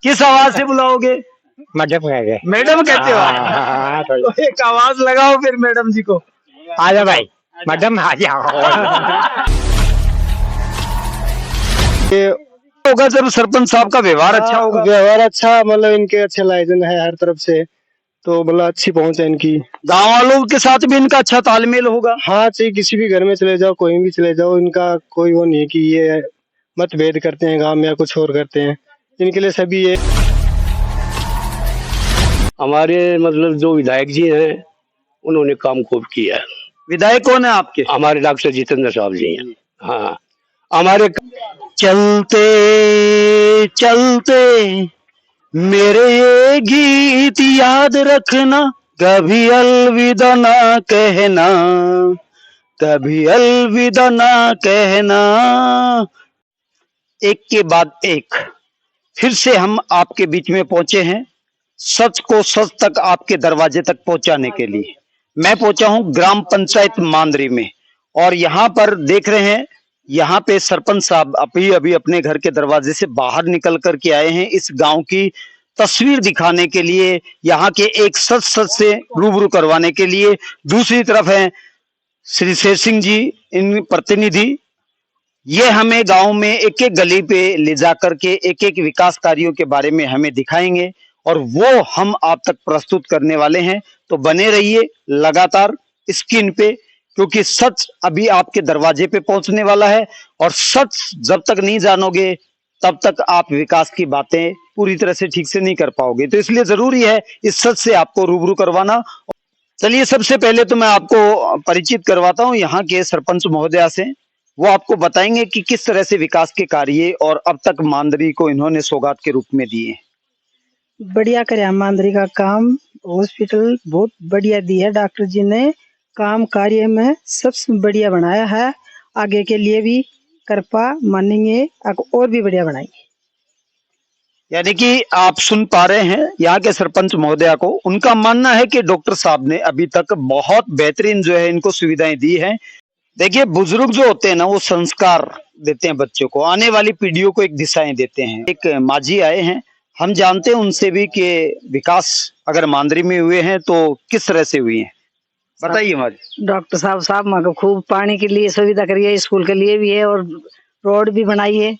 किस आवाज से बुलाओगे? मैडम कहेंगे। मैडम कहते हो? हाँ, तो एक आवाज लगाओ फिर मैडम जी को। आ जाओ भाई, मैडम आ जाओ। होगा जब सरपंच साहब का व्यवहार अच्छा होगा। व्यवहार अच्छा, मतलब इनके अच्छे लाइजन है हर तरफ से, तो मतलब अच्छी पहुंच है इनकी। गांव वालों के साथ भी इनका अच्छा तालमेल होगा। हाँ, चाहे किसी भी घर में चले जाओ, कोई भी चले जाओ, इनका कोई वो नहीं है कि ये मतभेद करते हैं गांव में या कुछ और करते हैं। इनके लिए सभी ये। हमारे मतलब जो विधायक जी हैं उन्होंने काम खूब किया है। विधायक कौन है आपके? हमारे डॉक्टर जितेंद्र साहब जी हैं। हाँ, हमारे चलते चलते मेरे ये गीत याद रखना, कभी अलविदा ना कहना, कभी अलविदा ना कहना। एक के बाद एक फिर से हम आपके बीच में पहुंचे हैं, सच को सच तक आपके दरवाजे तक पहुंचाने के लिए। मैं पहुंचा हूं ग्राम पंचायत मांदरी में, और यहाँ पर देख रहे हैं, यहाँ पे सरपंच साहब अभी अभी अपने घर के दरवाजे से बाहर निकल करके आए हैं इस गांव की तस्वीर दिखाने के लिए, यहाँ के एक सच सच से रूबरू करवाने के लिए। दूसरी तरफ है श्री शेर सिंह जी, इन प्रतिनिधि, ये हमें गांव में एक एक गली पे ले जा करके एक एक विकास कार्यों के बारे में हमें दिखाएंगे, और वो हम आप तक प्रस्तुत करने वाले हैं। तो बने रहिए लगातार स्क्रीन पे, क्योंकि सच अभी आपके दरवाजे पे पहुंचने वाला है, और सच जब तक नहीं जानोगे तब तक आप विकास की बातें पूरी तरह से ठीक से नहीं कर पाओगे। तो इसलिए जरूरी है इस सच से आपको रूबरू करवाना। चलिए, सबसे पहले तो मैं आपको परिचित करवाता हूँ यहाँ के सरपंच महोदया से। वो आपको बताएंगे कि किस तरह से विकास के कार्य और अब तक मांदरी को इन्होंने सौगात के रूप में दिए। बढ़िया करे मांदरी का काम, हॉस्पिटल बहुत बढ़िया दी है डॉक्टर जी ने, काम कार्य में सबसे बढ़िया बनाया है। आगे के लिए भी कृपा मानेंगे और भी बढ़िया बनाएंगे। यानी कि आप सुन पा रहे हैं यहाँ के सरपंच महोदया को, उनका मानना है कि डॉक्टर साहब ने अभी तक बहुत बेहतरीन जो है इनको सुविधाएं दी हैं। देखिए, बुजुर्ग जो होते हैं ना, वो संस्कार देते हैं बच्चों को, आने वाली पीढ़ियों को एक दिशाएं देते हैं। एक माजी आए हैं, हम जानते हैं उनसे भी कि विकास अगर मांदरी में हुए हैं तो किस तरह से हुए हैं, बताइए माजी। डॉक्टर साहब माँ को खूब पानी के लिए सुविधा करी है, स्कूल के लिए भी है और रोड भी बनाई है,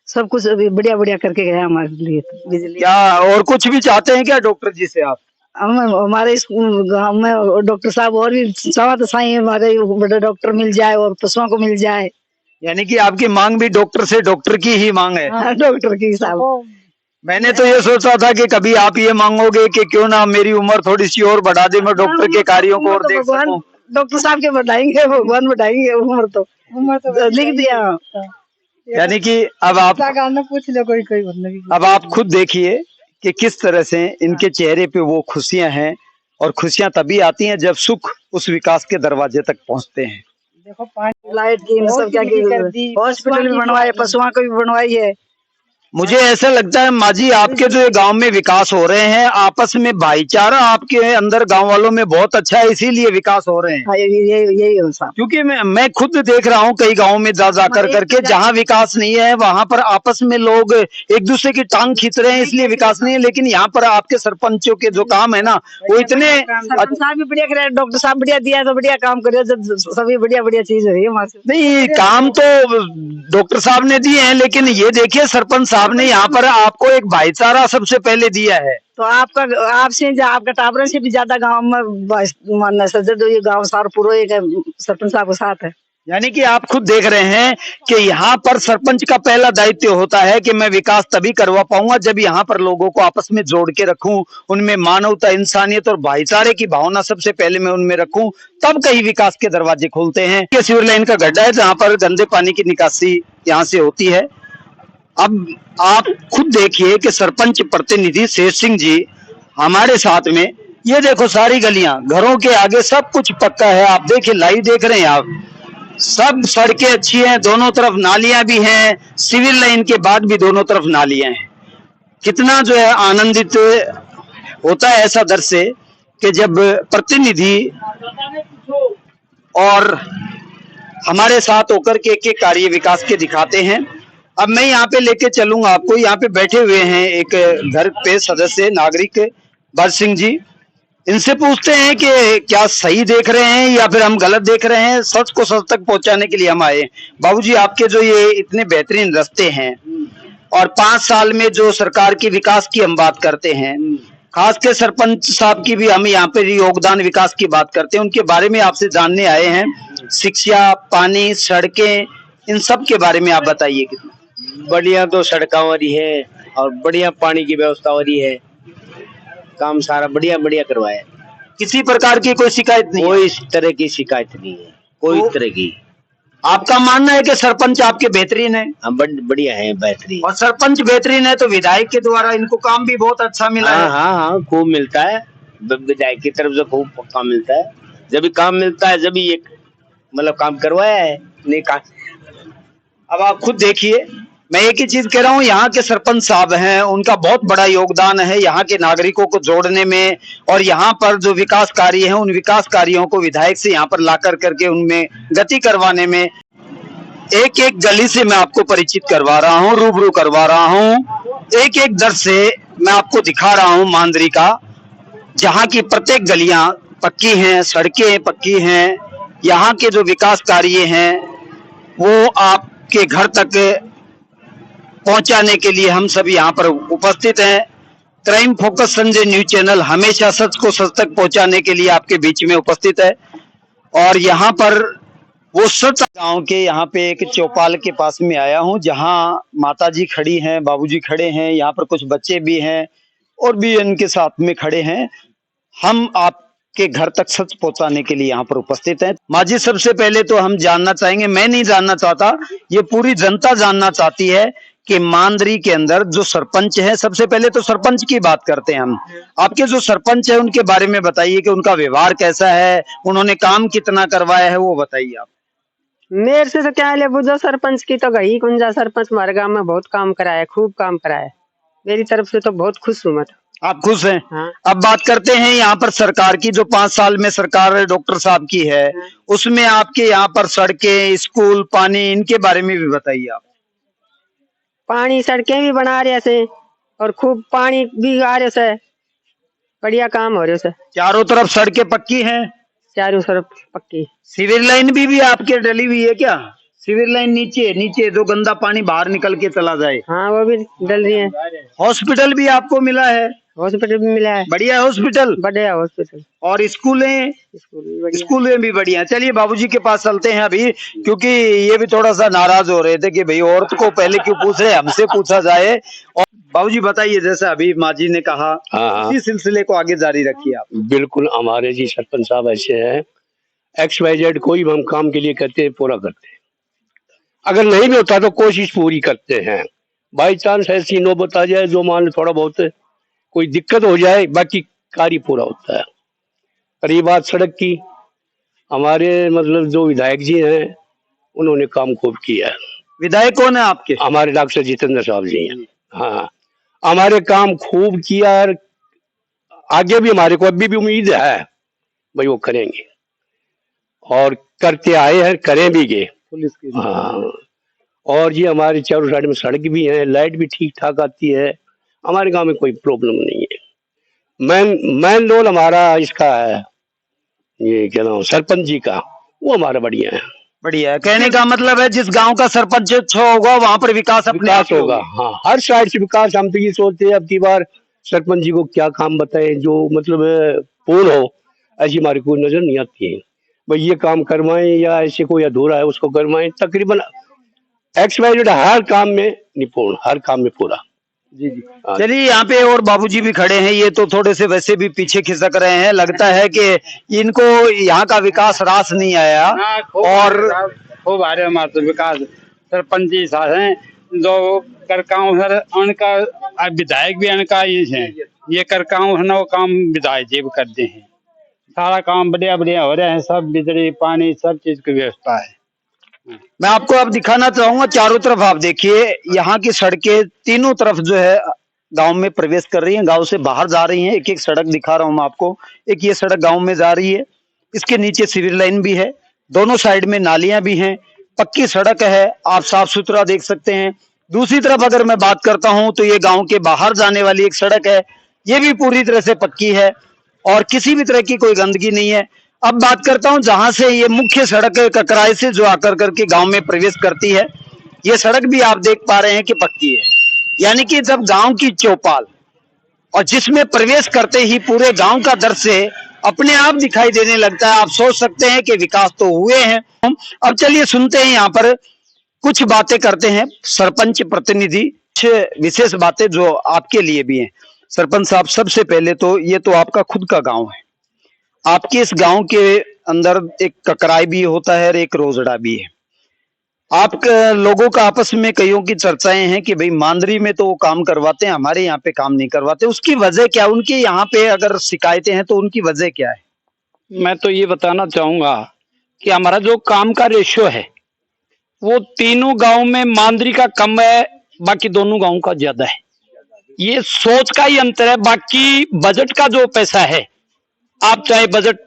सब कुछ बढ़िया बढ़िया करके गया हमारे लिए। बिजली क्या और कुछ भी चाहते हैं क्या डॉक्टर जी से आप? हम हमारे गाँव में डॉक्टर साहब और भी सवा तो साई हमारे बड़े डॉक्टर मिल जाए और पशुओं को मिल जाए। यानी कि आपकी मांग भी डॉक्टर से डॉक्टर की ही मांग है। हाँ, डॉक्टर की साहब। मैंने तो ये सोचा था कि कभी आप ये मांगोगे कि क्यों ना मेरी उम्र थोड़ी सी और बढ़ा दे, मैं डॉक्टर के कार्यों को और देख सकूं। डॉक्टर साहब के बढ़ाएंगे, भगवान बढ़ाएंगे, उम्र तो लिख दिया। यानी कि अब आप पूछ लो कोई अब आप खुद देखिए कि किस तरह से इनके चेहरे पे वो खुशियां हैं, और खुशियां तभी आती हैं जब सुख उस विकास के दरवाजे तक पहुंचते हैं। देखो, पानी लाइट की सब क्या की, हॉस्पिटल भी बनवाए, पशुओं को भी बनवाई है। मुझे ऐसा लगता है माजी, आपके जो गांव में विकास हो रहे हैं, आपस में भाईचारा आपके अंदर गांव वालों में बहुत अच्छा है, इसीलिए विकास हो रहे हैं। यही क्योंकि मैं खुद देख रहा हूँ कई गांव में जा करके जहाँ विकास नहीं है वहां पर आपस में लोग एक दूसरे की टांग खींच रहे हैं, इसलिए विकास नहीं है। लेकिन यहाँ पर आपके सरपंचों के जो काम है ना, वो इतने साहब भी बढ़िया करे, डॉक्टर साहब बढ़िया दिया तो बढ़िया काम करे, सभी बढ़िया बढ़िया चीज है। नहीं, काम तो डॉक्टर साहब ने दिए हैं, लेकिन ये देखिए सरपंच साहब ने यहाँ पर आपको एक भाईचारा सबसे पहले दिया है। तो आपसे आपका टाबरों से भी ज्यादा गांव में ये गांव सार पूरा एक सरपंच साहब के साथ है। यानी कि आप खुद देख रहे हैं कि यहाँ पर सरपंच का पहला दायित्व होता है कि मैं विकास तभी करवा पाऊंगा जब यहाँ पर लोगों को आपस में जोड़ के रखूं, उनमें मानवता, इंसानियत और भाईचारे की भावना सबसे पहले मैं उनमें रखूं, तब कहीं विकास के दरवाजे खुलते हैं। ये सीवर लाइन का गड्ढा है जहाँ पर गंदे पानी की निकासी यहाँ से होती है। अब आप खुद देखिए कि सरपंच प्रतिनिधि शेर सिंह जी हमारे साथ में, ये देखो सारी गलियां, घरों के आगे सब कुछ पक्का है। आप देखिए, लाइव देख रहे हैं आप, सब सड़कें अच्छी हैं, दोनों तरफ नालियां भी हैं, सिविल लाइन के बाद भी दोनों तरफ नालियां हैं। कितना जो है आनंदित होता है ऐसा दृश्य कि जब प्रतिनिधि और हमारे साथ होकर के कार्य विकास के दिखाते हैं। अब मैं यहाँ पे लेके चलूंगा आपको। यहाँ पे बैठे हुए हैं एक घर पे सदस्य नागरिक भरत सिंह जी। इनसे पूछते हैं कि क्या सही देख रहे हैं या फिर हम गलत देख रहे हैं। सच को सच तक पहुंचाने के लिए हम आए। बाबूजी, आपके जो ये इतने बेहतरीन रास्ते हैं और 5 साल में जो सरकार की विकास की हम बात करते हैं, खास के सरपंच साहब की भी हम यहाँ पे योगदान विकास की बात करते हैं, उनके बारे में आपसे जानने आए हैं। शिक्षा, पानी, सड़कें, इन सब के बारे में आप बताइए। कितना बढ़िया तो सड़का हो रही है और बढ़िया पानी की व्यवस्था हो रही है। काम सारा बढ़िया बढ़िया करवाया है। किसी प्रकार की कोई शिकायत नहीं है? कोई इस तरह की शिकायत नहीं है, कोई तो- तरह की। आपका मानना है कि सरपंच आपके बेहतरीन है? हम बढ़िया है, बेहतरीन। और सरपंच बेहतरीन है तो विधायक के द्वारा इनको काम भी बहुत अच्छा मिला हाँ है। हाँ हाँ, खूब मिलता है। विधायक की तरफ से खूब काम मिलता है। जब भी काम मिलता है जब भी एक मतलब काम करवाया है, नहीं काम। अब आप खुद देखिए, मैं एक ही चीज कह रहा हूँ, यहाँ के सरपंच साहब हैं, उनका बहुत बड़ा योगदान है यहाँ के नागरिकों को जोड़ने में, और यहाँ पर जो विकास कार्य हैं उन विकास कार्यों को विधायक से यहाँ पर लाकर करके उनमें गति करवाने में। एक एक गली से मैं आपको परिचित करवा रहा हूँ, रूबरू करवा रहा हूँ। एक एक दर से मैं आपको दिखा रहा हूँ मांदरी का, जहाँ की प्रत्येक गलियां पक्की हैं, सड़कें पक्की हैं। यहाँ के जो विकास कार्य हैं वो आपके घर तक पहुंचाने के लिए हम सभी यहाँ पर उपस्थित हैं। Crime focus Sanjay news channel हमेशा सच को सच तक पहुंचाने के लिए आपके बीच में उपस्थित है। और यहाँ पर वो सच गांव के यहाँ पे एक चौपाल के पास में आया हूँ, जहाँ माताजी खड़ी हैं, बाबूजी खड़े हैं, यहाँ पर कुछ बच्चे भी हैं और भी इनके साथ में खड़े हैं। हम आपके घर तक सच पहुंचाने के लिए यहाँ पर उपस्थित हैं। माँ जी, सबसे पहले तो हम जानना चाहेंगे, मैं नहीं जानना चाहता, ये पूरी जनता जानना चाहती है कि मांदरी के अंदर जो सरपंच है, सबसे पहले तो सरपंच की बात करते हैं हम। आपके जो सरपंच है उनके बारे में बताइए कि उनका व्यवहार कैसा है, उन्होंने काम कितना करवाया है, वो बताइए आप। मेरे से तो क्या ले बुझो, सरपंच की तो गई कुंजा। सरपंच हमारे गांव में बहुत काम कराया, खूब काम कराया। मेरी तरफ से तो बहुत खुश हूँ मैं तो। आप खुश हैं? हाँ। अब बात करते हैं यहाँ पर सरकार की, जो 5 साल में सरकार डॉक्टर साहब की है, उसमें आपके यहाँ पर सड़कें, स्कूल, पानी, इनके बारे में भी बताइए आप। पानी सड़कें भी बना रहे से और खूब पानी भी आ रहे से, बढ़िया काम हो रहे से। चारों तरफ सड़कें पक्की हैं, चारों तरफ पक्की। सीवर लाइन भी आपके डली हुई है क्या? सीवर लाइन नीचे नीचे जो गंदा पानी बाहर निकल के चला जाए, हाँ वो भी डल रही है। हॉस्पिटल भी आपको मिला है? हॉस्पिटल भी मिला है, बढ़िया हॉस्पिटल, बढ़िया हॉस्पिटल। और स्कूलें? स्कूल भी बढ़िया। स्कूलें भी बढ़िया। चलिए बाबूजी के पास चलते हैं अभी, क्योंकि ये भी थोड़ा सा नाराज हो रहे थे कि भाई औरत को पहले क्यों पूछ रहे, हमसे पूछा जाए। और बाबूजी बताइए, जैसे अभी माँ जी ने कहा, हाँ इसी सिलसिले को आगे जारी रखिए आप। बिल्कुल। हमारे जी सरपंच साहब ऐसे हैं, XYZ कोई भी हम काम के लिए करते हैं पूरा करते हैं। अगर नहीं भी होता तो कोशिश पूरी करते हैं। बाई चांस ऐसी नौबत आ जाए जो मान लो थोड़ा बहुत कोई दिक्कत हो जाए, बाकी कार्य पूरा होता है। रही बात सड़क की, हमारे मतलब जो विधायक जी हैं उन्होंने काम खूब किया है। विधायक कौन है आपके? हमारे डॉक्टर जितेंद्र साहब जी हैं। हाँ, हमारे काम खूब किया और आगे भी हमारे को अभी भी उम्मीद है भाई वो करेंगे, और करते आए हैं, करें भी गए। पुलिस की? हाँ, और ये हमारे चारों साइड में सड़क भी है, लाइट भी ठीक ठाक आती है। हमारे गांव में कोई प्रॉब्लम नहीं है। मेन रोल हमारा इसका है, ये क्या नाम, सरपंच जी का, वो हमारा बढ़िया है। बढ़िया है। कहने का मतलब है जिस गांव का सरपंच अच्छा होगा वहां पर विकास अपने आप विकास होगा। हाँ, हर साइड से विकास। हम तो ये सोचते हैं अब की बार सरपंच जी को क्या काम बताएं जो मतलब पूर्ण हो, ऐसी हमारी कोई नजर नहीं आती है। भाई ये काम करवाएं या ऐसे कोई अधूरा है उसको करवाएं। तकरीबन XYZ हर काम में निपुण, हर काम में पूरा। जी जी। चलिए, यहाँ पे और बाबूजी भी खड़े हैं, ये तो थोड़े से वैसे भी पीछे खिसक रहे हैं, लगता है कि इनको यहाँ का विकास रास नहीं आया। और खूब आ रहे हमारे तो विकास। सरपंच जी साथ हैं जो करकाऊ सर, उनका विधायक भी उनका ही है। ये करकाऊ है ना, वो काम विधायक जी भी करते हैं। सारा काम बढ़िया बढ़िया हो रहा है, सब बिजली पानी सब चीज की व्यवस्था है। मैं आपको अब दिखाना चाहूंगा, चारों तरफ आप देखिए, यहाँ की सड़कें तीनों तरफ जो है गांव में प्रवेश कर रही हैं, गांव से बाहर जा रही हैं। एक एक सड़क दिखा रहा हूं मैं आपको। एक ये सड़क गांव में जा रही है, इसके नीचे सिविल लाइन भी है, दोनों साइड में नालियां भी हैं, पक्की सड़क है, आप साफ सुथरा देख सकते हैं। दूसरी तरफ अगर मैं बात करता हूं तो ये गांव के बाहर जाने वाली एक सड़क है, ये भी पूरी तरह से पक्की है और किसी भी तरह की कोई गंदगी नहीं है। अब बात करता हूं जहां से ये मुख्य सड़क है ककराई से जो आकर करके गांव में प्रवेश करती है, ये सड़क भी आप देख पा रहे हैं कि पक्की है, यानी कि जब गांव की चौपाल और जिसमें प्रवेश करते ही पूरे गांव का दृश्य अपने आप दिखाई देने लगता है। आप सोच सकते हैं कि विकास तो हुए हैं। अब चलिए सुनते हैं यहाँ पर कुछ बातें करते हैं सरपंच प्रतिनिधि, कुछ विशेष बातें जो आपके लिए भी हैं। सरपंच साहब, सबसे पहले तो ये तो आपका खुद का गांव है, आपके इस गांव के अंदर एक ककराई भी होता है और एक रोजड़ा भी है। आप लोगों का आपस में कईयों की चर्चाएं हैं कि भाई मांदरी में तो वो काम करवाते हैं, हमारे यहाँ पे काम नहीं करवाते, उसकी वजह क्या? उनके यहाँ पे अगर शिकायतें हैं तो उनकी वजह क्या है? मैं तो ये बताना चाहूंगा कि हमारा जो काम का रेशियो है वो तीनों गांव में मांदरी का कम है, बाकी दोनों गांव का ज्यादा है। ये सोच का ही अंतर है। बाकी बजट का जो पैसा है, आप चाहे बजट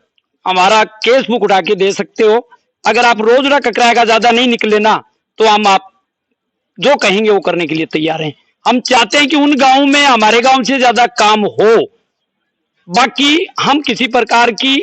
हमारा केस बुक उठा के दे सकते हो, अगर आप रोजड़ा ककराए का ज्यादा नहीं निकले ना तो हम आप जो कहेंगे वो करने के लिए तैयार हैं। हम चाहते हैं कि उन गांव में हमारे गांव से ज्यादा काम हो, बाकी हम किसी प्रकार की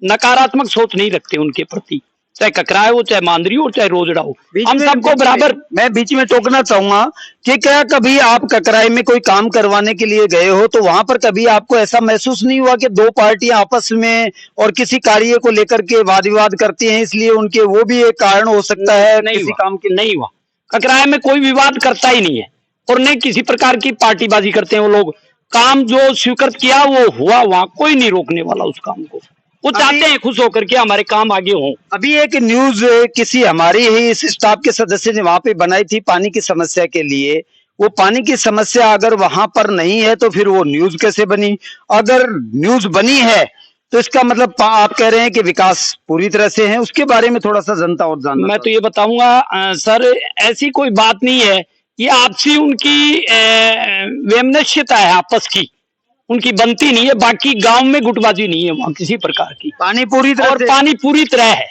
नकारात्मक सोच नहीं रखते उनके प्रति, चाहे ककराए हो, चाहे मांदरी हो, चाहे रोजड़ा हो, हम सबको बराबर। मैं बीच में टोकना चाहूंगा कि क्या कभी आप ककराई में कोई काम करवाने के लिए गए हो तो वहां पर कभी आपको ऐसा महसूस नहीं हुआ कि दो पार्टियां आपस में और किसी कार्य को लेकर के वाद विवाद करती हैं, इसलिए उनके वो भी एक कारण हो सकता है? नहीं किसी हुआ, काम के नहीं हुआ। ककराए में कोई विवाद करता ही नहीं है और नहीं किसी प्रकार की पार्टीबाजी करते हैं वो लोग। काम जो स्वीकृत किया वो हुआ, वहां कोई नहीं रोकने वाला उस काम को। वो चाहते हैं खुश होकर के हमारे काम आगे हों। अभी एक न्यूज किसी हमारी ही इस स्टाफ के सदस्य ने वहां पे बनाई थी पानी की समस्या के लिए। वो पानी की समस्या अगर वहां पर नहीं है तो फिर वो न्यूज कैसे बनी? अगर न्यूज बनी है तो इसका मतलब आप कह रहे हैं कि विकास पूरी तरह से है। उसके बारे में थोड़ा सा जनता और जानना। मैं तो ये बताऊंगा सर, ऐसी कोई बात नहीं है, ये आपसी उनकी वैमनस्यता है आपस की, उनकी बनती नहीं है। बाकी गांव में गुटबाजी नहीं है वहां किसी प्रकार की। पानी पूरी तरह और पानी पूरी तरह है,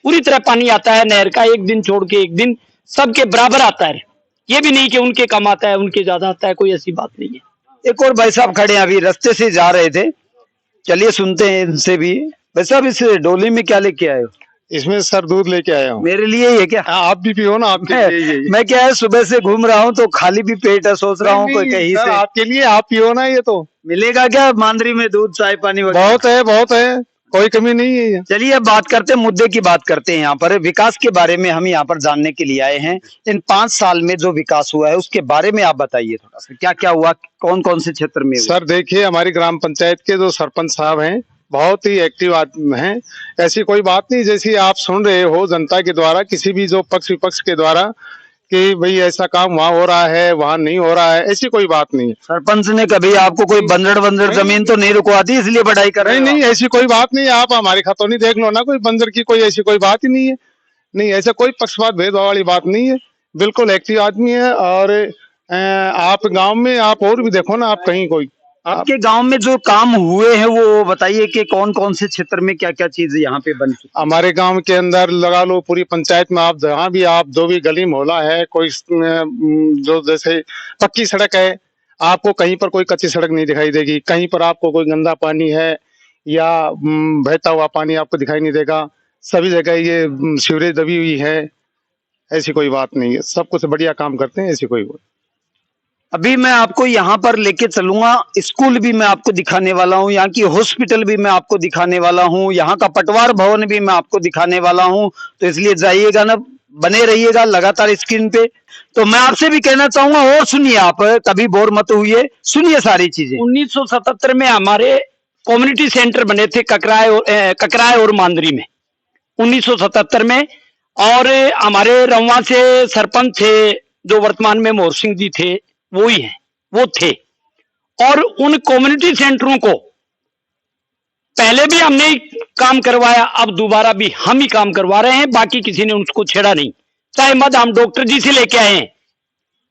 पूरी तरह पानी आता है नहर का, एक दिन छोड़ के एक दिन सबके बराबर आता है। ये भी नहीं कि उनके कम आता है उनके ज्यादा आता है, कोई ऐसी बात नहीं है। एक और भाई साहब खड़े हैं, अभी रास्ते से जा रहे थे, चलिए सुनते हैं इनसे भी। भाई साहब, इस डोली में क्या लेके आए हो? इसमें सर दूध लेके आया हूँ। मेरे लिए ही है क्या? हाँ, आप भी पियो ना, आपके लिए ही। मैं क्या है सुबह से घूम रहा हूँ तो खाली भी पेट है, सोच रहा हूँ कोई कहीं सर, से आपके लिए आप पियो ना, ये तो मिलेगा क्या मांदरी में दूध चाय पानी वगैरह? बहुत है, कोई कमी नहीं है। चलिए अब बात करते हैं, मुद्दे की बात करते हैं। यहाँ पर विकास के बारे में हम यहाँ पर जानने के लिए आए हैं। इन 5 साल में जो विकास हुआ है उसके बारे में आप बताइए थोड़ा सा, क्या क्या हुआ, कौन कौन से क्षेत्र में हुआ? सर देखिए, हमारी ग्राम पंचायत के जो सरपंच साहब हैं बहुत ही एक्टिव आदमी हैं। ऐसी कोई बात नहीं जैसी आप सुन रहे हो जनता के द्वारा, किसी भी जो पक्ष विपक्ष के द्वारा कि भाई ऐसा काम वहाँ हो रहा है वहाँ नहीं हो रहा है, ऐसी कोई बात नहीं है। सरपंच ने कभी आपको कोई बंजर जमीन तो नहीं रुकवा दी इसलिए बढ़ाई कर रहे हो? नहीं, ऐसी कोई बात नहीं है। आप हमारे खतौनी देख लो ना, कोई बंजर की कोई ऐसी कोई बात ही नहीं है। नहीं, ऐसा कोई पक्षपात भेदभाव वाली बात नहीं है, बिल्कुल एक्टिव आदमी है। और आप गाँव में आप और भी देखो ना, आप कहीं कोई आपके गांव में जो काम हुए हैं वो बताइए कि कौन कौन से क्षेत्र में क्या क्या चीज यहाँ पे बन चुकी? हमारे गांव के अंदर लगा लो पूरी पंचायत में, आप जहाँ भी आप जो भी गली मोहल्ला है, कोई जो जैसे पक्की सड़क है, आपको कहीं पर कोई कच्ची सड़क नहीं दिखाई देगी। कहीं पर आपको कोई गंदा पानी है या बहता हुआ पानी आपको दिखाई नहीं देगा। सभी जगह ये सीवरेज दबी हुई है, ऐसी कोई बात नहीं है। सब कुछ बढ़िया काम करते हैं, ऐसी कोई। अभी मैं आपको यहाँ पर लेके चलूंगा, स्कूल भी मैं आपको दिखाने वाला हूँ, यहाँ की हॉस्पिटल भी मैं आपको दिखाने वाला हूँ, यहाँ का पटवार भवन भी मैं आपको दिखाने वाला हूँ। तो इसलिए जाइएगा ना, बने रहिएगा लगातार स्क्रीन पे। तो मैं आपसे भी कहना चाहूंगा और सुनिए, आप कभी बोर मत हुई, सुनिए सारी चीजें। 1977 में हमारे कम्युनिटी सेंटर बने थे ककराए और मांदरी में, 1977 में। और हमारे रउआ से सरपंच थे जो वर्तमान में मोहर सिंह जी थे, वो ही हैं, वो थे। और उन कम्युनिटी सेंटरों को पहले भी हमने ही काम करवाया, अब दोबारा भी हम ही काम करवा रहे हैं, बाकी किसी ने उसको छेड़ा नहीं। चाहे मद हम डॉक्टर जी से लेके आए हैं,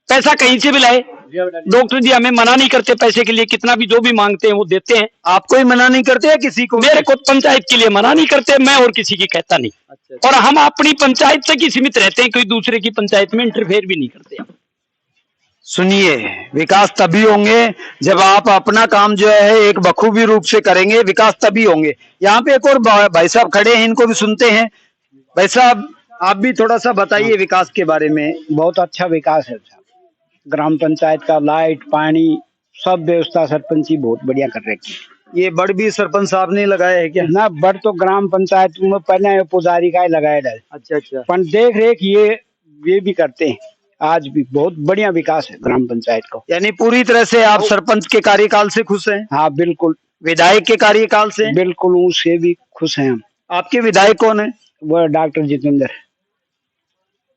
पैसा कहीं से भी लाए, डॉक्टर जी हमें मना नहीं करते पैसे के लिए, कितना भी जो भी मांगते हैं वो देते हैं। आपको ही मना नहीं करते हैं किसी को? मेरे को पंचायत के लिए मना नहीं करते, मैं और किसी की कहता नहीं। और हम अपनी पंचायत तक ही सीमित रहते हैं, कोई दूसरे की पंचायत में इंटरफेयर भी नहीं करते। सुनिए, विकास तभी होंगे जब आप अपना काम जो है एक बखूबी रूप से करेंगे, विकास तभी होंगे। यहाँ पे एक और भाई साहब खड़े हैं, इनको भी सुनते हैं। भाई साहब, आप भी थोड़ा सा बताइए विकास के बारे में। बहुत अच्छा विकास है साहब। ग्राम पंचायत का लाइट पानी सब व्यवस्था सरपंच जी बहुत बढ़िया कर रखी है। ये बड़ भी सरपंच साहब ने लगाया है क्या? ना बड़ तो ग्राम पंचायत में पहले पुजारी का ही लगाया है, अच्छा। पर देख रेख ये भी करते हैं। आज भी बहुत बढ़िया विकास है ग्राम पंचायत को। यानी पूरी तरह से आप सरपंच के कार्यकाल से खुश हैं? हाँ बिल्कुल। विधायक के कार्यकाल से? बिल्कुल, उससे भी खुश हैं हम। आपके विधायक कौन है? वो डॉक्टर जितेंद्र।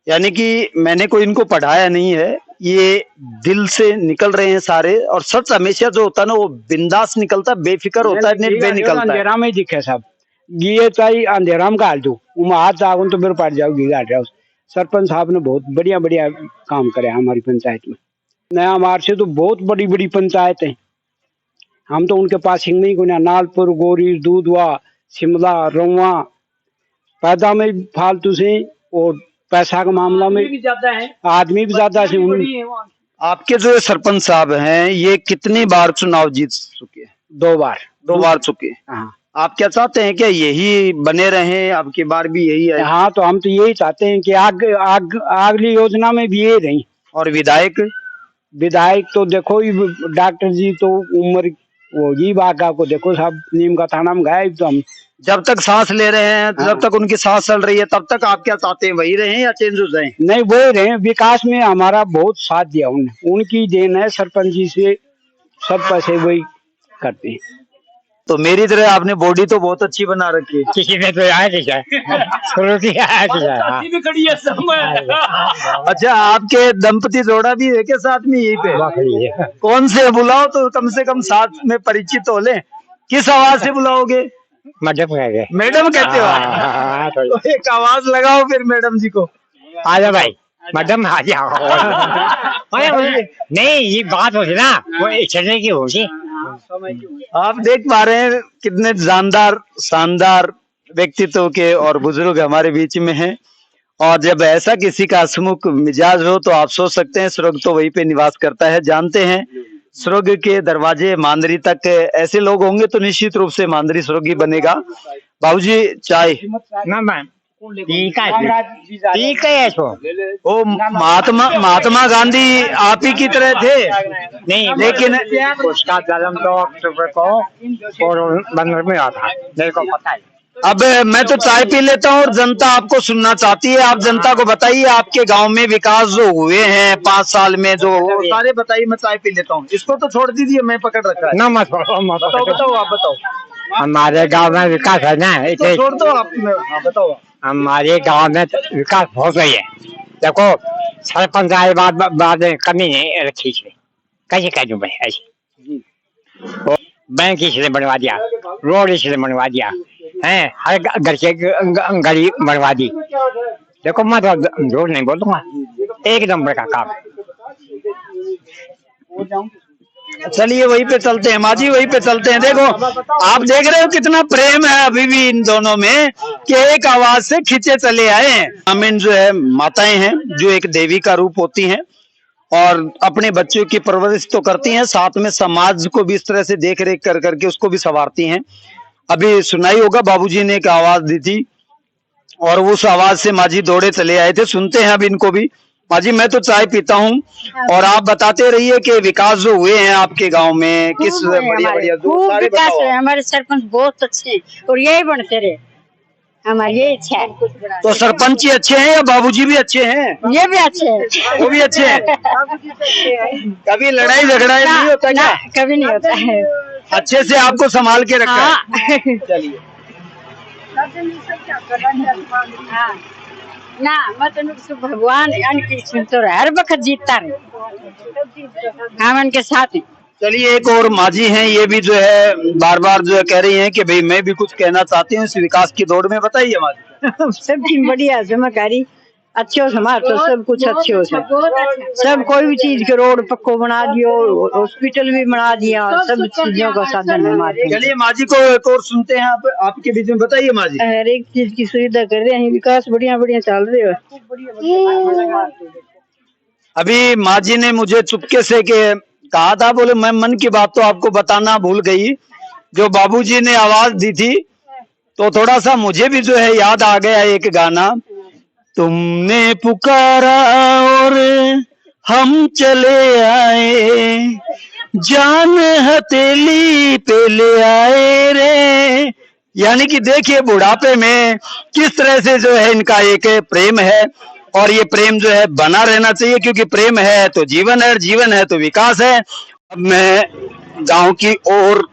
यानी कि मैंने कोई इनको पढ़ाया नहीं है, ये दिल से निकल रहे हैं सारे, और सच हमेशा जो होता है ना वो बिंदास निकलता, बेफिक्र होता है, निर्भय निकलता है। अंधेरा में दिखे साहब, ये चाहिए अंधेरा में गाल दो, हाथ जागो तो मेरे पड़ जाओगी गाल। सरपंच साहब ने बहुत बढ़िया बढ़िया काम करे हमारी पंचायत में। नया हमारे से तो बहुत बड़ी बड़ी पंचायत है, हम तो उनके पास हिंग नहीं कोई, नालपुर, गोरी, दूधवा, शिमला, रउआ, पैदा में फालतू से और पैसा का मामला में भी ज्यादा है, आदमी भी ज्यादा है। आपके जो सरपंच साहब हैं ये कितनी बार चुनाव जीत चुके हैं? 2 बार। 2 बार चुके। हाँ। आप क्या चाहते हैं, क्या यही बने रहें, अब की बार भी यही है? हाँ, तो हम तो यही चाहते हैं कि अगली योजना में भी ये रही। और विधायक तो देखो डॉक्टर जी तो उम्र वो जी बागा को देखो साहब, नीम का थाना में गए तो हम जब तक सांस ले रहे हैं, जब तक उनकी सांस चल रही है, तब तक आप क्या चाहते हैं, वही रहें या चेंज हो जाएं? नहीं, वो रहे। विकास में हमारा बहुत साथ दिया उन्हें, उनकी देन है। सरपंच जी से सब पैसे वही करते हैं। तो मेरी तरह आपने बॉडी तो बहुत अच्छी बना रखी है। किसी ने तो अच्छा, आपके दंपति जोड़ा भी है क्या साथ में यहीं पे? कौन से बुलाओ तो कम से कम साथ में परिचित हो ले। किस आवाज से बुलाओगे? मैडम कहते हो? तो एक आवाज लगाओ फिर मैडम जी को। आजा भाई, मैडम आ जाओ। नहीं, ये बात होती ना वो चलने की होगी। आप देख पा रहे हैं कितने जानदार शानदार व्यक्तित्व के और बुजुर्ग हमारे बीच में हैं। और जब ऐसा किसी का हंसमुख मिजाज हो तो आप सोच सकते हैं स्वर्ग तो वहीं पे निवास करता है। जानते हैं स्वर्ग के दरवाजे मांदरी तक ऐसे लोग होंगे तो निश्चित रूप से मांदरी स्वर्ग ही बनेगा। बाबूजी चाय ना ठीक है। वो महात्मा गांधी आप ही की तरह थे? नहीं, लेकिन उसका जन्म तो अक्टूबर को और 15 में आता है, मेरे को पता है। अब मैं तो चाय पी लेता हूँ और जनता आपको सुनना चाहती है। आप जनता को बताइए आपके गांव में विकास जो हुए हैं 5 साल में जो सारे बताइए। मैं चाय पी लेता हूँ, इसको तो छोड़ दीजिए, मैं पकड़ रखा है। ना मत बताओ आप बताओ। हमारे गांव में विकास है ना, तो छोड़ दो आप। हाँ बताओ। हमारे गांव में विकास बहुत सही है। देखो सरपंच आए बाद में कमी नहीं रखी है, कैसे कह दूं भाई ऐसे। बैंक इसलिए बनवा दिया, रोड इसलिए बनवा दिया है, हर घर से गली बनवा दी। देखो मैं तो झूठ नहीं बोलूंगा, एकदम बड़ा काम। चलिए वहीं पे चलते हैं माँ जी, वहीं पे चलते हैं। देखो आप देख रहे हो कितना प्रेम है अभी भी इन दोनों में कि एक आवाज से खींचे चले आए हैं। ग्रामीण जो है माताएं हैं जो एक देवी का रूप होती हैं और अपने बच्चों की परवरिश तो करती हैं, साथ में समाज को भी इस तरह से देख रेख कर करके उसको भी संवारती हैं। अभी सुनाई होगा बाबूजी ने एक आवाज दी थी और उस आवाज से माँ जी दौड़े चले आए थे। सुनते हैं अब इनको भी। माँ जी मैं तो चाय पीता हूँ और आप बताते रहिए कि विकास जो हुए हैं आपके गांव में किस बढ़िया बढ़िया खूब विकास है। हमारे सरपंच बहुत अच्छे हैं और यही बनते रहे, हमारी यही इच्छा है। तो सरपंच ही अच्छे हैं या बाबूजी भी अच्छे हैं? ये भी अच्छे हैं, वो भी अच्छे हैं। कभी लड़ाई झगड़ा नहीं होता क्या? कभी नहीं होता है। अच्छे से आपको संभाल के रखा है। चलिए ना मतलब भगवान तो हर वक्त जीतता रहे, हम उनके साथ हैं। चलिए एक और माँ जी हैं, ये भी जो है बार बार जो है कह रही हैं कि भाई मैं भी कुछ कहना चाहती हूँ इस विकास की दौड़ में। बताइए माँ जी। सब चीज बढ़िया जमाकारी अच्छे हो समाज तो सब कुछ अच्छे हो सब कोई भी चीज के रोड पक्को बना दियो, हॉस्पिटल भी बना दिया, सब चीजों का साधन है हमारे। चलिए माँ जी को एक और सुनते हैं आपके बीच में। बताइए माँ जी। हर एक चीज की सुविधा कर रहे हैं, विकास बढ़िया बढ़िया चल रहे हो। अभी माँ जी ने मुझे चुपके से के कहा था, बोले मैं मन की बात तो आपको बताना भूल गई, जो बाबूजी ने आवाज दी थी तो थोड़ा सा मुझे भी जो है याद आ गया एक गाना, तुमने पुकारा और हम चले आए, जान हथेली पे ले आए रे। यानी कि देखिए बुढ़ापे में किस तरह से जो है इनका एक प्रेम है, और ये प्रेम जो है बना रहना चाहिए, क्योंकि प्रेम है तो जीवन है, जीवन है तो विकास है। अब मैं गांव की और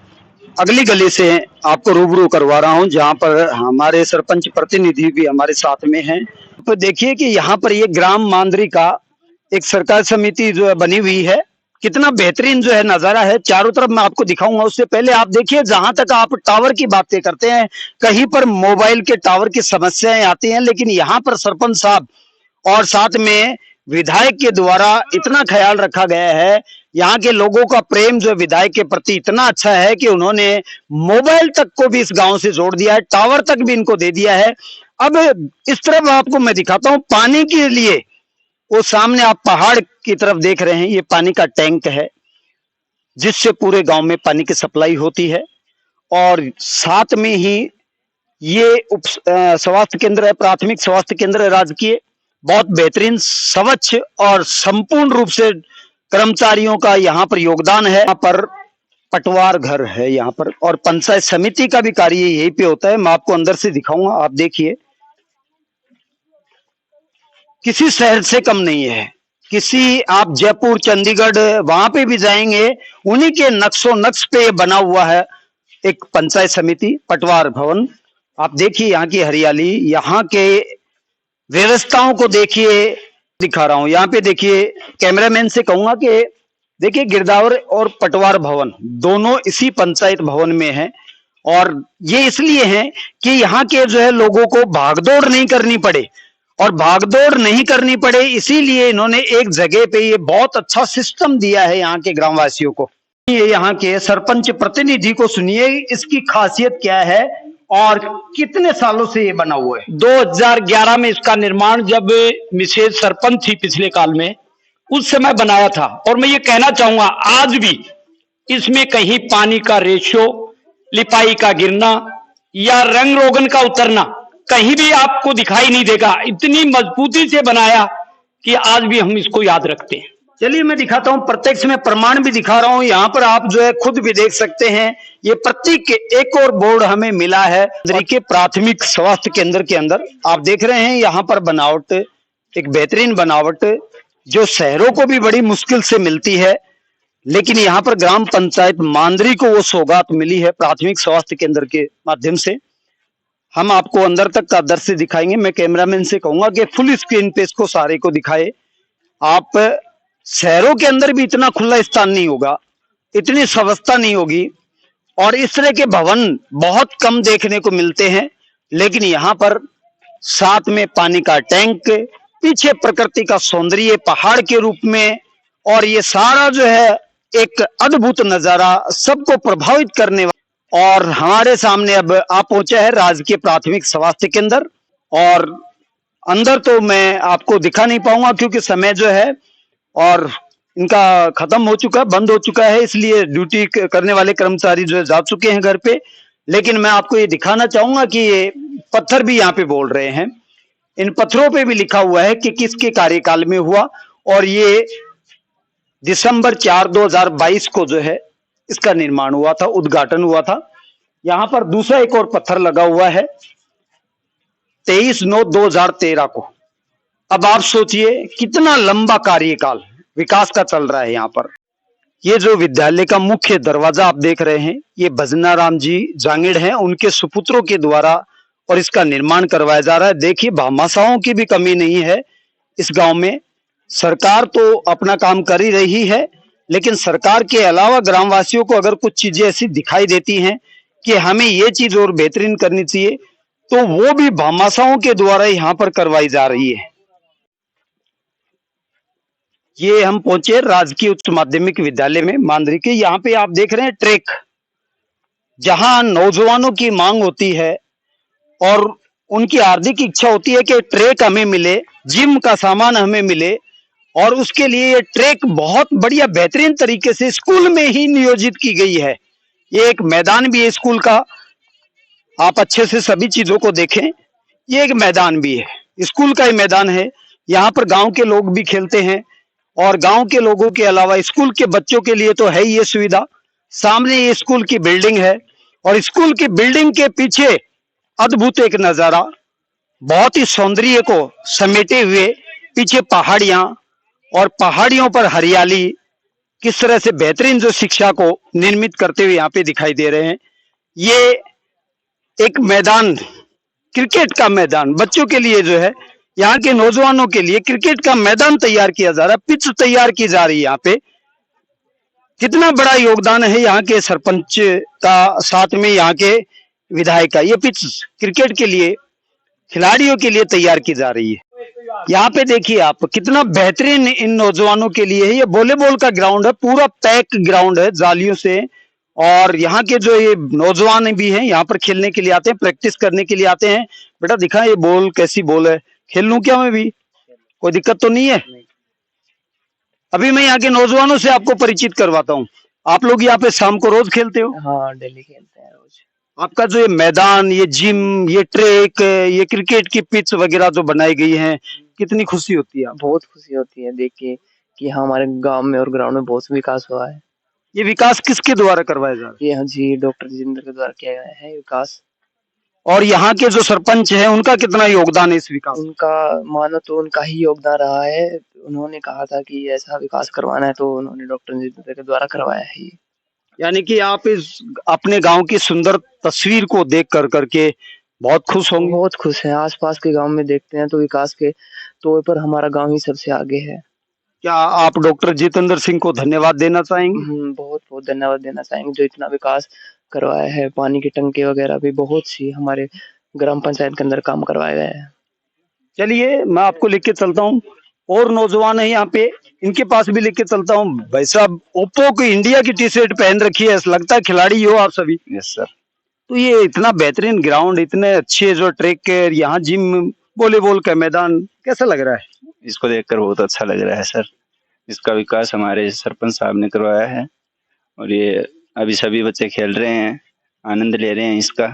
अगली गली से आपको रूबरू करवा रहा हूं, जहां पर हमारे सरपंच प्रतिनिधि भी हमारे साथ में हैं। तो देखिए कि यहाँ पर ये ग्राम मांदरी का एक सरकार समिति जो है बनी हुई है, कितना बेहतरीन जो है नजारा है। चारों तरफ मैं आपको दिखाऊंगा, उससे पहले आप देखिए, जहां तक आप टावर की बातें करते हैं, कहीं पर मोबाइल के टावर की समस्याएं आती हैं, लेकिन यहाँ पर सरपंच साहब और साथ में विधायक के द्वारा इतना ख्याल रखा गया है। यहाँ के लोगों का प्रेम जो विधायक के प्रति इतना अच्छा है कि उन्होंने मोबाइल तक को भी इस गांव से जोड़ दिया है, टावर तक भी इनको दे दिया है। अब इस तरफ आपको मैं दिखाता हूँ पानी के लिए, वो सामने आप पहाड़ की तरफ देख रहे हैं, ये पानी का टैंक है जिससे पूरे गांव में पानी की सप्लाई होती है। और साथ में ही ये उप स्वास्थ्य केंद्र है, प्राथमिक स्वास्थ्य केंद्र है राजकीय, बहुत बेहतरीन, स्वच्छ और संपूर्ण रूप से कर्मचारियों का यहाँ पर योगदान है। यहाँ पर पटवार घर है यहाँ पर, और पंचायत समिति का भी कार्य यहीं पे होता है। मैं आपको अंदर से दिखाऊंगा, आप देखिए किसी शहर से कम नहीं है। किसी आप जयपुर चंडीगढ़ वहां पे भी जाएंगे, उन्हीं के नक्शो नक्श पे बना हुआ है एक पंचायत समिति पटवार भवन। आप देखिए यहाँ की हरियाली, यहाँ के व्यवस्थाओं को देखिए, दिखा रहा हूं। यहाँ पे देखिए, कैमरामैन से कहूंगा कि देखिए गिरदावर और पटवार भवन दोनों इसी पंचायत भवन में है, और ये इसलिए है कि यहाँ के जो है लोगों को भागदौड़ नहीं करनी पड़े, और भागदौड़ नहीं करनी पड़े इसीलिए इन्होंने एक जगह पे ये बहुत अच्छा सिस्टम दिया है यहाँ के ग्रामवासियों को। ये यहाँ के सरपंच प्रतिनिधि को सुनिए, इसकी खासियत क्या है और कितने सालों से ये बना हुआ है। 2011 में इसका निर्माण, जब मिसेज सरपंच थी पिछले काल में, उस समय बनाया था। और मैं ये कहना चाहूंगा आज भी इसमें कहीं पानी का रेशो, लिपाई का गिरना या रंग रोगन का उतरना कहीं भी आपको दिखाई नहीं देगा। इतनी मजबूती से बनाया कि आज भी हम इसको याद रखते हैं। चलिए मैं दिखाता हूं, प्रत्यक्ष में प्रमाण भी दिखा रहा हूं। यहाँ पर आप जो है खुद भी देख सकते हैं, ये प्रतीक एक और बोर्ड हमें मिला है के प्राथमिक स्वास्थ्य केंद्र के अंदर। आप देख रहे हैं यहाँ पर बनावट, एक बेहतरीन बनावट जो शहरों को भी बड़ी मुश्किल से मिलती है, लेकिन यहाँ पर ग्राम पंचायत मांदरी को वो सौगात मिली है प्राथमिक स्वास्थ्य केंद्र के माध्यम से। हम आपको अंदर तक का दृश्य दिखाएंगे। मैं कैमरामैन से कहूंगा कि फुल स्क्रीन पे इसको सारे को दिखाए। आप शहरों के अंदर भी इतना खुला स्थान नहीं होगा, इतनी व्यवस्था नहीं होगी, और इस तरह के भवन बहुत कम देखने को मिलते हैं। लेकिन यहाँ पर साथ में पानी का टैंक, पीछे प्रकृति का सौंदर्य पहाड़ के रूप में, और ये सारा जो है एक अद्भुत नजारा, सबको प्रभावित करने वाला। और हमारे सामने अब आप पहुंचा है राजकीय प्राथमिक स्वास्थ्य केंद्र, और अंदर तो मैं आपको दिखा नहीं पाऊंगा क्योंकि समय जो है और इनका खत्म हो चुका है, बंद हो चुका है, इसलिए ड्यूटी करने वाले कर्मचारी जो है जा चुके हैं घर पे। लेकिन मैं आपको ये दिखाना चाहूंगा कि ये पत्थर भी यहाँ पे बोल रहे हैं, इन पत्थरों पे भी लिखा हुआ है कि किसके कार्यकाल में हुआ, और ये दिसंबर 4, 2022 को जो है इसका निर्माण हुआ था, उद्घाटन हुआ था। यहाँ पर दूसरा एक और पत्थर लगा हुआ है 23/9/2013 को। अब आप सोचिए कितना लंबा कार्यकाल विकास का चल रहा है यहाँ पर। ये जो विद्यालय का मुख्य दरवाजा आप देख रहे हैं, ये भजनाराम जी जांगिड़ हैं, उनके सुपुत्रों के द्वारा और इसका निर्माण करवाया जा रहा है। देखिए भामाशाहों की भी कमी नहीं है इस गांव में। सरकार तो अपना काम कर ही रही है, लेकिन सरकार के अलावा ग्रामवासियों को अगर कुछ चीजें ऐसी दिखाई देती हैं कि हमें ये चीज और बेहतरीन करनी चाहिए, तो वो भी भामाशाहों के द्वारा यहाँ पर करवाई जा रही है। ये हम पहुंचे राजकीय उच्च माध्यमिक विद्यालय में मांदरी के। यहाँ पे आप देख रहे हैं ट्रैक, जहां नौजवानों की मांग होती है और उनकी हार्दिक इच्छा होती है कि ट्रैक हमें मिले, जिम का सामान हमें मिले, और उसके लिए ये ट्रैक बहुत बढ़िया बेहतरीन तरीके से स्कूल में ही नियोजित की गई है। ये एक मैदान भी है स्कूल का, आप अच्छे से सभी चीजों को देखें। ये एक मैदान भी है, स्कूल का ही मैदान है। यहाँ पर गांव के लोग भी खेलते हैं और गांव के लोगों के अलावा स्कूल के बच्चों के लिए तो है ही ये सुविधा। सामने ये स्कूल की बिल्डिंग है और स्कूल की बिल्डिंग के पीछे अद्भुत एक नजारा, बहुत ही सौंदर्य को समेटे हुए पीछे पहाड़ियां और पहाड़ियों पर हरियाली, किस तरह से बेहतरीन जो शिक्षा को निर्मित करते हुए यहाँ पे दिखाई दे रहे हैं। ये एक मैदान, क्रिकेट का मैदान बच्चों के लिए जो है, यहाँ के नौजवानों के लिए क्रिकेट का मैदान तैयार किया जा रहा है, पिच तैयार की जा रही है। यहाँ पे कितना बड़ा योगदान है यहाँ के सरपंच का, साथ में यहाँ के विधायक का। ये पिच क्रिकेट के लिए, खिलाड़ियों के लिए तैयार की जा रही है। यहाँ पे देखिए आप, कितना बेहतरीन इन नौजवानों के लिए है। ये वॉलीबॉल का ग्राउंड है, पूरा पैक ग्राउंड है जालियों से। और यहाँ के जो ये नौजवान भी हैं यहाँ पर खेलने के लिए आते हैं, प्रैक्टिस करने के लिए आते हैं। बेटा दिखा ये बॉल कैसी बॉल है, खेल लूं क्या मैं भी, कोई दिक्कत तो नहीं है? अभी मैं यहाँ के नौजवानों से आपको परिचित करवाता हूँ। आप लोग यहाँ पे शाम को रोज खेलते हो? हाँ, डेली खेलते हैं रोज। आपका जो ये मैदान, ये जिम, ये ट्रैक, ये क्रिकेट की पिच वगैरह जो बनाई गई है, कितनी खुशी होती है आपको? बहुत खुशी होती है देख के कि हमारे गांव में और ग्राउंड में बहुत विकास हुआ है। ये विकास किसके द्वारा करवाया जा रहा है? ये हाँ जी, डॉक्टर जितेंद्र के द्वारा किया गया है विकास। और यहाँ के जो सरपंच हैं उनका कितना योगदान है इस विकास? उनका मानो तो उनका ही योगदान रहा है। उन्होंने कहा था कि ऐसा विकास करवाना है तो उन्होंने डॉक्टर जितेंद्र के द्वारा करवाया है ये। यानी कि आप इस अपने गांव की सुंदर तस्वीर को देख कर करके बहुत खुश होंगे? बहुत खुश हैं। आसपास के गांव में देखते हैं तो विकास के तौर पर हमारा गांव ही सबसे आगे है। क्या आप डॉक्टर जितेंद्र सिंह को धन्यवाद देना चाहेंगे? बहुत बहुत धन्यवाद देना चाहेंगे जो इतना विकास करवाया है। पानी की टंकी वगैरह भी बहुत सी हमारे ग्राम पंचायत के अंदर काम करवाए गए हैं। चलिए मैं आपको लिख के चलता हूँ, और नौजवान है यहाँ पे, इनके पास भी लिख के चलता हूँ। भाई साहब, ओप्पो की इंडिया की टी शर्ट पहन रखी है, लगता है खिलाड़ी हो आप सभी। Yes sir. तो ये इतना बेहतरीन ग्राउंड, इतने अच्छे जो ट्रैक के, यहाँ जिम, वॉलीबॉल का मैदान, कैसा लग रहा है? इसको देखकर बहुत अच्छा लग रहा है सर। इसका विकास हमारे सरपंच साहब ने करवाया है और ये अभी सभी बच्चे खेल रहे हैं, आनंद ले रहे हैं इसका।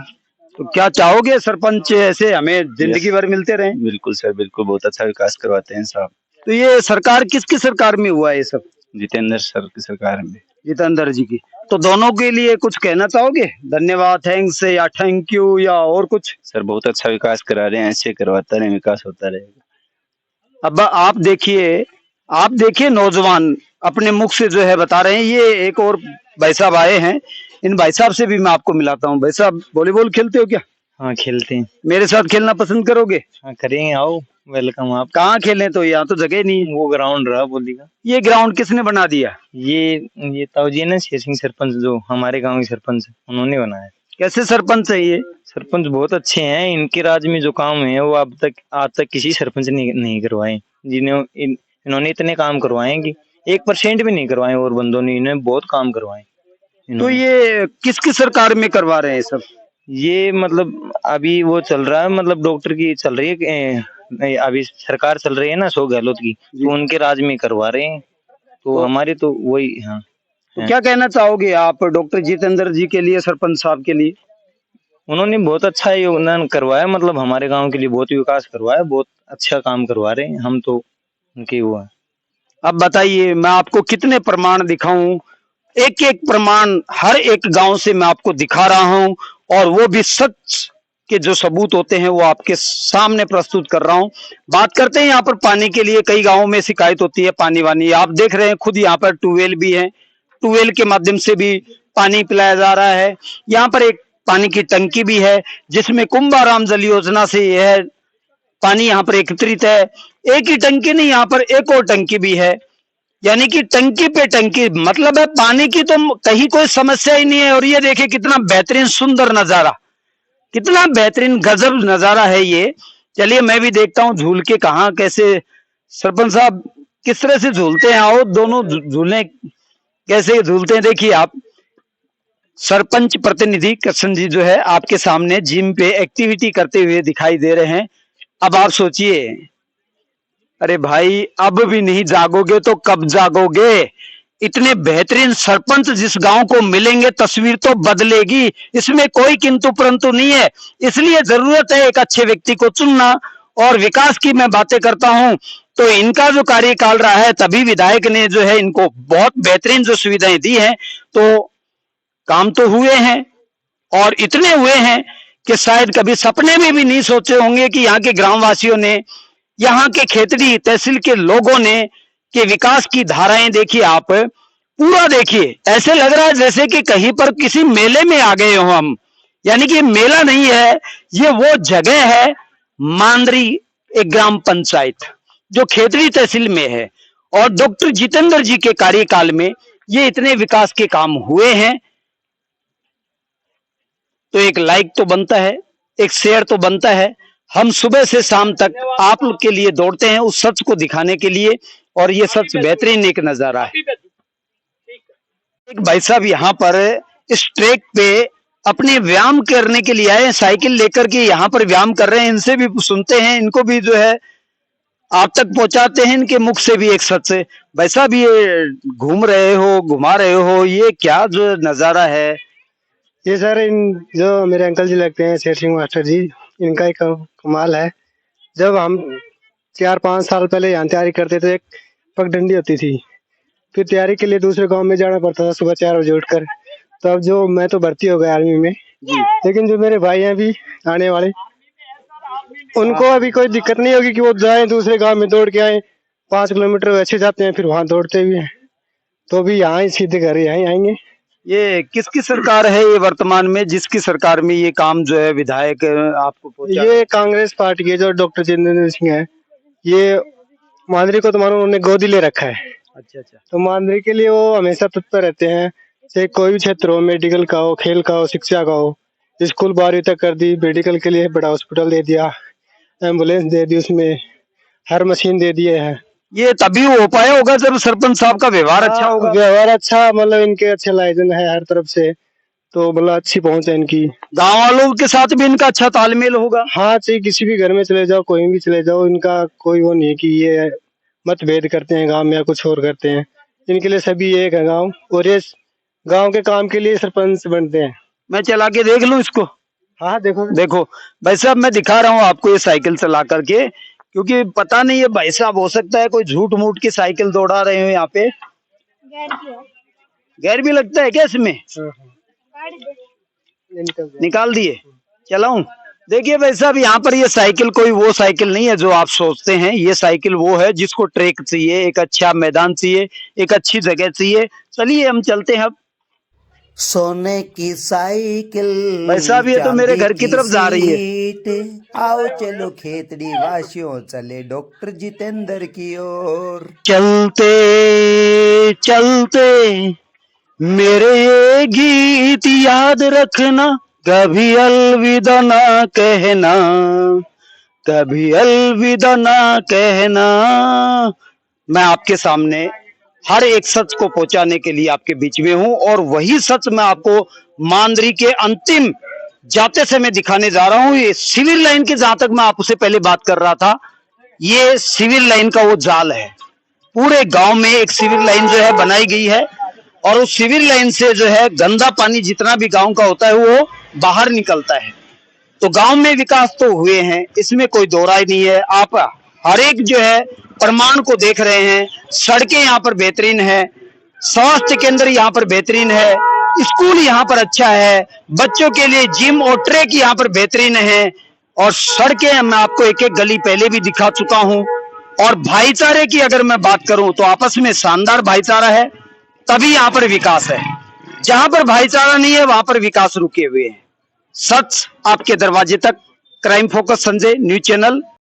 तो क्या चाहोगे सरपंच ऐसे हमें जिंदगी भर मिलते रहे? बिल्कुल सर, बिल्कुल, बहुत अच्छा विकास करवाते हैं साहब। तो ये सरकार किसकी सरकार में हुआ है ये सब? जितेंद्र सर की सरकार में। जितेंद्र जी की। तो दोनों के लिए कुछ कहना चाहोगे? धन्यवाद, थैंक्स या थैंक यू या और कुछ? सर बहुत अच्छा विकास करा रहे हैं, ऐसे करवाता रहे, विकास होता रहेगा। अब आप देखिए नौजवान अपने मुख से जो है बता रहे हैं। ये एक और भाई साहब आए हैं, इन भाई साहब से भी मैं आपको मिलाता हूँ। भाई साहब, वॉलीबॉल खेलते हो क्या? हाँ, खेलते हैं। मेरे साथ खेलना पसंद करोगे? हाँ, करेंगे, आओ, वेलकम। आप कहाँ खेलें? तो यहाँ तो जगह नहीं। वो ग्राउंड रहा बोली का। ये ग्राउंड किसने बना दिया? ये ताऊजी है ना, शेर सिंह सरपंच, जो हमारे गांव के सरपंच है, उन्होंने बनाया। कैसे सरपंच है ये? सरपंच बहुत अच्छे हैं। इनके राज में जो काम है वो अब तक आज तक किसी सरपंच ने नहीं करवाए। इन्होंने इतने काम करवाए कि 1% भी नहीं करवाए, और बंदों ने इन्हें बहुत काम करवाए। तो ये किसकी सरकार में करवा रहे हैं सब? ये मतलब अभी वो चल रहा है, मतलब डॉक्टर की चल रही है, अभी सरकार चल रही है ना अशोक गहलोत की, तो उनके राज में करवा रहे हैं। तो हमारे तो वही। हाँ, तो क्या कहना चाहोगे आप डॉक्टर जितेंद्र जी के लिए, सरपंच साहब के लिए? उन्होंने बहुत अच्छा योगदान करवाया, मतलब हमारे गांव के लिए बहुत विकास करवाया, बहुत अच्छा काम करवा रहे हैं। हम तो उनके हुआ। अब बताइए मैं आपको कितने प्रमाण दिखाऊं? एक एक प्रमाण हर एक गांव से मैं आपको दिखा रहा हूं, और वो भी सच के जो सबूत होते हैं वो आपके सामने प्रस्तुत कर रहा हूं। बात करते हैं यहाँ पर पानी के लिए, कई गांवों में शिकायत होती है पानी वानी। आप देख रहे हैं खुद यहाँ पर ट्यूबवेल भी है, ट्यूबवेल के माध्यम से भी पानी पिलाया जा रहा है। यहाँ पर एक पानी की टंकी भी है जिसमें कुंभाराम जल योजना से यह पानी यहाँ पर एकत्रित है। एक ही टंकी नहीं, यहाँ पर एक और टंकी भी है, यानी कि टंकी पे टंकी, मतलब है पानी की तो कहीं कोई समस्या ही नहीं है। और ये देखिए कितना बेहतरीन सुंदर नजारा, कितना बेहतरीन गजब नजारा है ये। चलिए मैं भी देखता हूँ झूल के कहाँ कैसे सरपंच साहब किस तरह से झूलते हैं। आओ दोनों झूलने, कैसे झूलते हैं देखिए आप। सरपंच प्रतिनिधि कृष्ण जी जो है आपके सामने जिम पे एक्टिविटी करते हुए दिखाई दे रहे हैं। अब आप सोचिए, अरे भाई, अब भी नहीं जागोगे तो कब जागोगे? इतने बेहतरीन सरपंच जिस गांव को मिलेंगे, तस्वीर तो बदलेगी, इसमें कोई किंतु परंतु नहीं है। इसलिए जरूरत है एक अच्छे व्यक्ति को चुनना। और विकास की मैं बातें करता हूं तो इनका जो कार्यकाल रहा है, तभी विधायक ने जो है इनको बहुत बेहतरीन जो सुविधाएं दी हैं, तो काम तो हुए हैं। और इतने हुए हैं कि शायद कभी सपने में भी नहीं सोचे होंगे कि यहाँ के ग्रामवासियों ने, यहाँ के खेतड़ी तहसील के लोगों ने, कि विकास की धाराएं देखिए, आप पूरा देखिए, ऐसे लग रहा है जैसे कि कहीं पर किसी मेले में आ गए हो हम। यानी कि मेला नहीं है, ये वो जगह है मांदरी, एक ग्राम पंचायत जो खेतड़ी तहसील में है। और डॉक्टर जितेंद्र जी के कार्यकाल में ये इतने विकास के काम हुए हैं। तो एक लाइक तो बनता है, एक शेयर तो बनता है। हम सुबह से शाम तक आप लोग के लिए दौड़ते हैं उस सच को दिखाने के लिए, और ये सच बेहतरीन एक नजारा है। एक भाई साहब यहाँ पर इस ट्रैक पे अपने व्यायाम करने के लिए आए, साइकिल लेकर के यहाँ पर व्यायाम कर रहे हैं। इनसे भी सुनते हैं, इनको भी जो है आप तक पहुंचाते हैं, इनके मुख से भी एक सच से। भाई साहब, ये घूम रहे हो, घुमा रहे हो, ये क्या जो नजारा है? ये सर, इन जो मेरे अंकल जी लगते हैं, शेर सिंह मास्टर जी, इनका एक कमाल है। जब हम 4-5 साल पहले यहाँ तैयारी करते थे, एक पगडंडी होती थी, फिर तैयारी के लिए दूसरे गांव में जाना पड़ता था सुबह 4 बजे उठकर। तो अब जो मैं तो भर्ती हो गया आर्मी में, लेकिन जो मेरे भाई हैं अभी आने वाले, उनको अभी कोई दिक्कत नहीं होगी कि वो जाएं दूसरे गांव में दौड़ के आए। 5 किलोमीटर वैसे जाते हैं, फिर वहां दौड़ते भी हैं। तो अभी यहाँ ही सीधे घर यहाँ आएंगे। ये किसकी सरकार है ये वर्तमान में, जिसकी सरकार में ये काम जो है विधायक आपको पहुंचा? ये कांग्रेस पार्टी के जो डॉक्टर जितेंद्र सिंह है, ये मांदरी को तो मानो उन्होंने गोदी ले रखा है। अच्छा अच्छा। तो मांदरी के लिए वो हमेशा तत्पर रहते हैं, चाहे कोई भी क्षेत्र हो, मेडिकल का हो, खेल का हो, शिक्षा का हो। स्कूल 12वीं तक कर दी, मेडिकल के लिए बड़ा हॉस्पिटल दे दिया, एम्बुलेंस दे दी, उसमें हर मशीन दे दिए है। ये तभी हो पाया होगा जब सरपंच साहब का व्यवहार अच्छा होगा। व्यवहार अच्छा, मतलब इनके अच्छे लाइजन है हर तरफ से, तो मतलब अच्छी पहुंच है इनकी। गांव वालों के साथ भी इनका अच्छा तालमेल होगा। हाँ, चाहे किसी भी घर में चले जाओ, कोई भी चले जाओ, इनका कोई वो नहीं है कि ये मतभेद करते हैं गांव में या कुछ और करते हैं। इनके लिए सभी एक है गांव, और ये गांव के काम के लिए सरपंच बनते हैं। मैं चला के देख लूं इसको? हाँ, देखो देखो भाई साहब, मैं दिखा रहा हूँ आपको ये साइकिल चला करके, क्योंकि पता नहीं है भाई साहब, हो सकता है कोई झूठ मूठ की साइकिल दौड़ा रहे हो यहाँ पे। गैर भी लगता है क्या इसमें? निकाल दिए, चलाऊं? देखिए भाई साहब, यहाँ पर ये साइकिल कोई वो साइकिल नहीं है जो आप सोचते हैं। ये साइकिल वो है जिसको ट्रैक चाहिए, एक अच्छा मैदान चाहिए, एक अच्छी जगह चाहिए। चलिए हम चलते हैं अब। सोने की साइकिल भाई साहब, ये तो मेरे घर की तरफ जा रही है। आओ चलो खेतड़ी वासियों, चले डॉक्टर जितेंद्र की ओर। चलते चलते मेरे ये गीत याद रखना, कभी अलविदा ना कहना, कभी अलविदा ना कहना। मैं आपके सामने हर एक सच को पहुंचाने के लिए आपके बीच में हूं, और वही सच मैं आपको मांदरी के अंतिम जाते समय दिखाने जा रहा हूं। ये सिविल लाइन की, जहां तक मैं आपसे पहले बात कर रहा था, ये सिविल लाइन का वो जाल है। पूरे गांव में एक सिविल लाइन जो है बनाई गई है, और उस सिविल लाइन से जो है गंदा पानी जितना भी गांव का होता है वो बाहर निकलता है। तो गांव में विकास तो हुए हैं, इसमें कोई दो राय नहीं है। आप हर एक जो है प्रमाण को देख रहे हैं। सड़कें यहाँ पर बेहतरीन है, स्वास्थ्य केंद्र यहाँ पर बेहतरीन है, स्कूल यहाँ पर अच्छा है, बच्चों के लिए जिम और ट्रैक यहाँ पर बेहतरीन है, और सड़कें मैं आपको एक एक गली पहले भी दिखा चुका हूँ। और भाईचारे की अगर मैं बात करूं तो आपस में शानदार भाईचारा है, तभी यहाँ पर विकास है। जहां पर भाईचारा नहीं है वहां पर विकास रुके हुए हैं। सच आपके दरवाजे तक। Crime focus Sanjay, news channel.